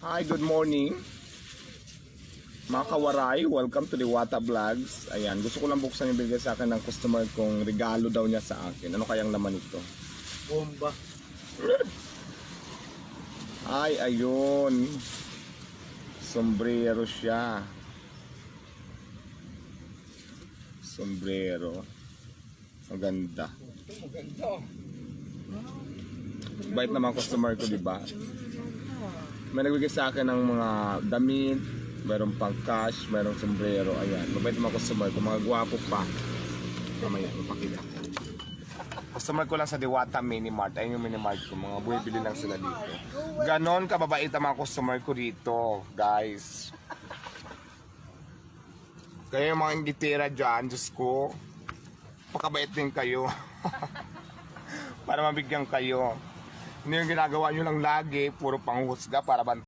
Hi, good morning. Mga kawaray, welcome to the Wata Vlogs. Ayan, gusto ko lang buksan yung bigay sa akin ng customer kong regalo daw niya sa akin. Ano kayang laman ito? Bomba. Ay, ayun. Sombrero siya. Sombrero. Maganda. Maganda. Bait naman customer ko, di ba? May nagbigay sa akin ng mga damit, mayroong pang cash, mayroong sombrero. Ayan, mabait naman customer ko, mga gwapo pa. Mamaya, mapakita ko. Customer ko lang sa Diwata Mini Mart. Ayun yung Mini Mart ko, mga bumibili lang sila dito. Ganon kababait ang mga customer ko dito, guys. Kaya yung mga ingitera dyan, Diyos ko, pakabait din kayo. Para mabigyan kayo. Hindi yung ginagawa nyo lang lagi, puro panghusga para